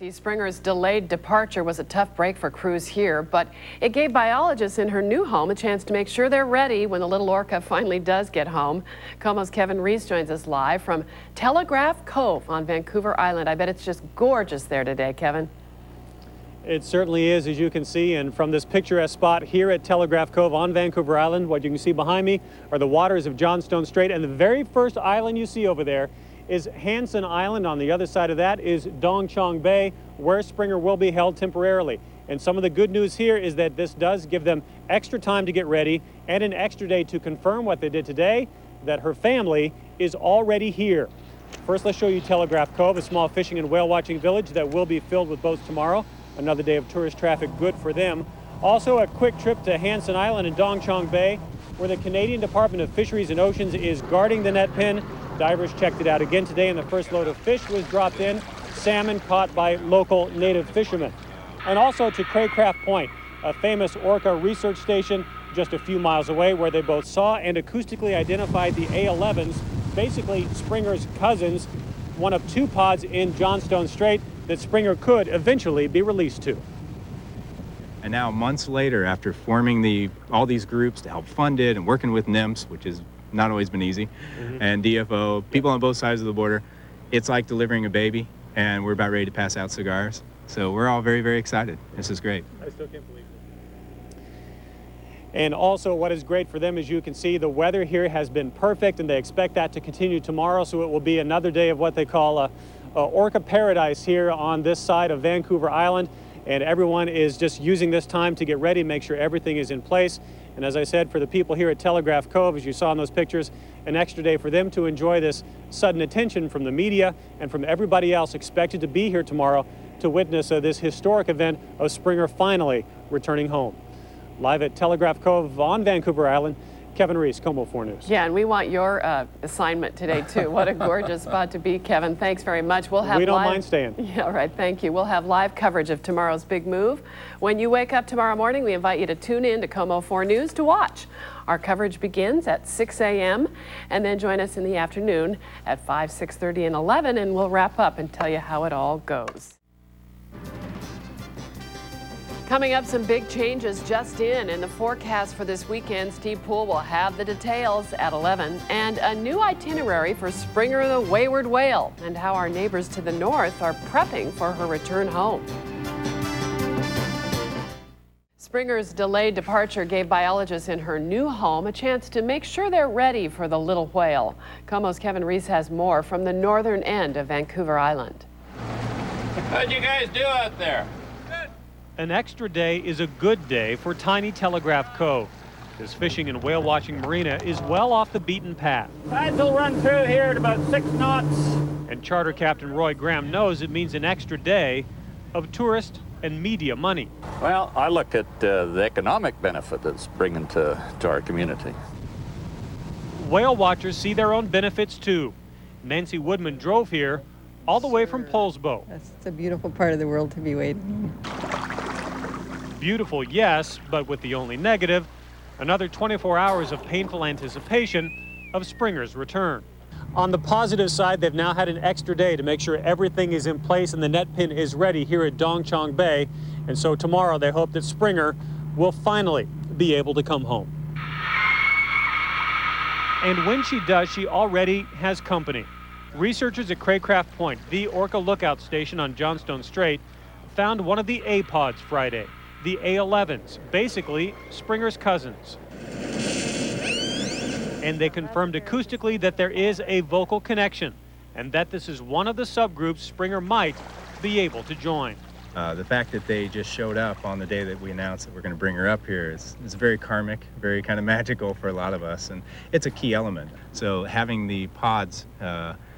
Springer's delayed departure was a tough break for crews here, but it gave biologists in her new home a chance to make sure they're ready when the little orca finally does get home. KOMO's Kevin Reese joins us live from Telegraph Cove on Vancouver Island. I bet it's just gorgeous there today, Kevin. It certainly is, as you can see, and from this picturesque spot here at Telegraph Cove on Vancouver Island, what you can see behind me are the waters of Johnstone Strait, and the very first island you see over there is Hansen Island. On the other side of that is Dong Chong Bay, where Springer will be held temporarily. And some of the good news here is that this does give them extra time to get ready and an extra day to confirm what they did today, that her family is already here. First, let's show you Telegraph Cove, a small fishing and whale watching village that will be filled with boats tomorrow. Another day of tourist traffic, good for them. Also, a quick trip to Hansen Island and Dong Chong Bay, where the Canadian Department of Fisheries and Oceans is guarding the net pen. Divers checked it out again today, and the first load of fish was dropped in, salmon caught by local native fishermen. And also to Craycraft Point, a famous orca research station just a few miles away, where they both saw and acoustically identified the A11s, basically Springer's cousins, one of two pods in Johnstone Strait that Springer could eventually be released to. And now, months later, after forming all these groups to help fund it and working with NIMS, which has not always been easy, and DFO, people on both sides of the border, it's like delivering a baby, and we're about ready to pass out cigars. So we're all very, very excited. This is great. I still can't believe it. And also, what is great for them, as you can see, the weather here has been perfect, and they expect that to continue tomorrow, so it will be another day of what they call a orca paradise here on this side of Vancouver Island. And everyone is just using this time to get ready, make sure everything is in place. And as I said, for the people here at Telegraph Cove, as you saw in those pictures, an extra day for them to enjoy this sudden attention from the media and from everybody else expected to be here tomorrow to witness this historic event of Springer finally returning home. Live at Telegraph Cove on Vancouver Island, Kevin Reese, KOMO 4 News. Yeah, and we want your assignment today, too. What a gorgeous spot to be, Kevin. Thanks very much. We'll have We don't mind staying. Yeah, all right, thank you. We'll have live coverage of tomorrow's big move. When you wake up tomorrow morning, we invite you to tune in to KOMO 4 News to watch. Our coverage begins at 6 a.m. and then join us in the afternoon at 5, 6:30, and 11, and we'll wrap up and tell you how it all goes. Coming up, some big changes just in the forecast for this weekend. Steve Poole will have the details at 11, and a new itinerary for Springer the Wayward Whale, and how our neighbors to the north are prepping for her return home. Springer's delayed departure gave biologists in her new home a chance to make sure they're ready for the little whale. KOMO's Kevin Reese has more from the northern end of Vancouver Island. How'd you guys do out there? An extra day is a good day for tiny Telegraph Cove. This fishing and whale watching marina is well off the beaten path. Tides will run through here at about 6 knots. And Charter Captain Roy Graham knows it means an extra day of tourist and media money. Well, I look at the economic benefit that's bringing to our community. Whale watchers see their own benefits too. Nancy Woodman drove here all the way from Polsbo. It's a beautiful part of the world to be waiting in. Beautiful, yes, but with the only negative, another 24 hours of painful anticipation of Springer's return. On the positive side, they've now had an extra day to make sure everything is in place and the net pin is ready here at Dong Chong Bay. And so tomorrow they hope that Springer will finally be able to come home. And when she does, she already has company. Researchers at Craycraft Point, the orca lookout station on Johnstone Strait, found one of the A pods Friday. The A11s, basically Springer's cousins. And they confirmed acoustically that there is a vocal connection and that this is one of the subgroups Springer might be able to join. The fact that they just showed up on the day that we announced that we're going to bring her up here is very karmic, very kind of magical for a lot of us, and it's a key element. So having the pods,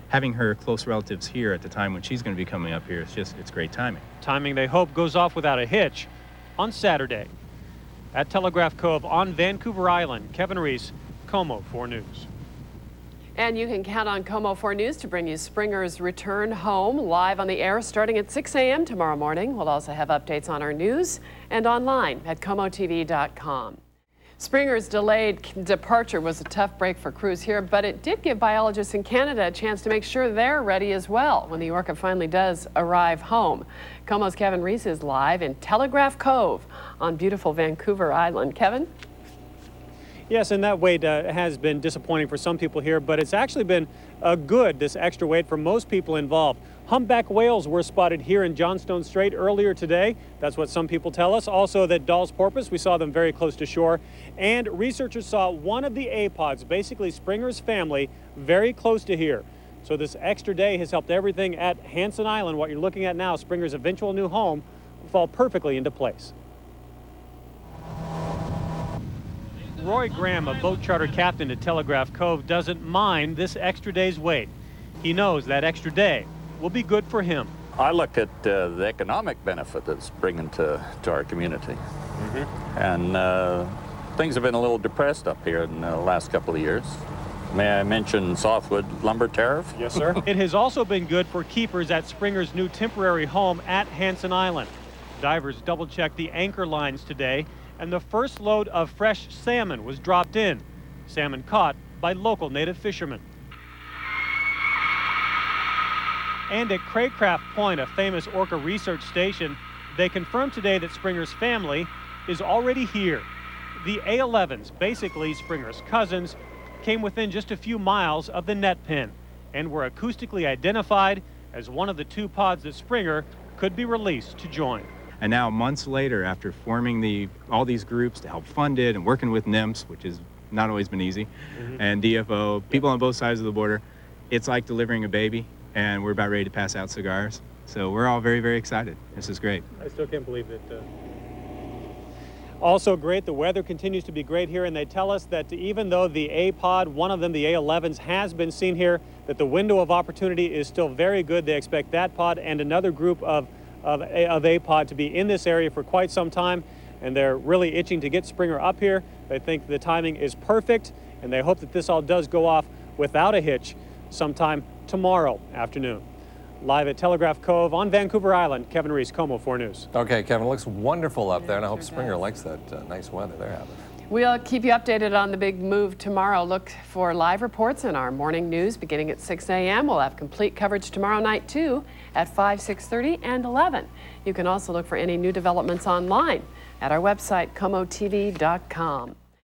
having her close relatives here at the time when she's going to be coming up here, it's great timing. Timing, they hope, goes off without a hitch on Saturday. At Telegraph Cove on Vancouver Island, Kevin Reese, KOMO 4 News. And you can count on KOMO 4 News to bring you Springer's return home live on the air starting at 6 a.m. tomorrow morning. We'll also have updates on our news and online at KOMOTV.com. Springer's delayed departure was a tough break for crews here, but it did give biologists in Canada a chance to make sure they're ready as well when the Orca finally does arrive home. KOMO's Kevin Reese is live in Telegraph Cove on beautiful Vancouver Island. Kevin? Yes, and that wait has been disappointing for some people here, but it's actually been good, this extra wait, for most people involved. Humpback whales were spotted here in Johnstone Strait earlier today. That's what some people tell us. Also that Dall's porpoise, we saw them very close to shore. And researchers saw one of the apods, basically Springer's family, very close to here. So this extra day has helped everything at Hansen Island, what you're looking at now, Springer's eventual new home, fall perfectly into place. Roy Graham, a boat charter captain at Telegraph Cove, doesn't mind this extra day's wait. He knows that extra day will be good for him. I look at the economic benefit that's bringing to our community. And things have been a little depressed up here in the last couple of years. May I mention softwood lumber tariff? Yes, sir. It has also been good for keepers at Springer's new temporary home at Hansen Island. Divers double-checked the anchor lines today, and the first load of fresh salmon was dropped in. Salmon caught by local native fishermen. And at Craycraft Point, a famous orca research station, they confirmed today that Springer's family is already here. The A11s, basically Springer's cousins, came within just a few miles of the net pen and were acoustically identified as one of the two pods that Springer could be released to join. And now, months later, after forming all these groups to help fund it and working with NIMS, which has not always been easy, and DFO, people on both sides of the border, it's like delivering a baby, and we're about ready to pass out cigars. So we're all very, very excited. This is great. I still can't believe it. Also great, the weather continues to be great here, and they tell us that even though the A-pod, one of them, the A11s, has been seen here, that the window of opportunity is still very good. They expect that pod and another group of A-pod to be in this area for quite some time, and they're really itching to get Springer up here. They think the timing is perfect, and they hope that this all does go off without a hitch sometime tomorrow afternoon. Live at Telegraph Cove on Vancouver Island, Kevin Reese, KOMO 4 News. Okay, Kevin, it looks wonderful up there, and I hope Springer likes that nice weather they're having. We'll keep you updated on the big move tomorrow. Look for live reports in our morning news beginning at 6 a.m. We'll have complete coverage tomorrow night, too, at 5, 6:30, and 11. You can also look for any new developments online at our website, komotv.com.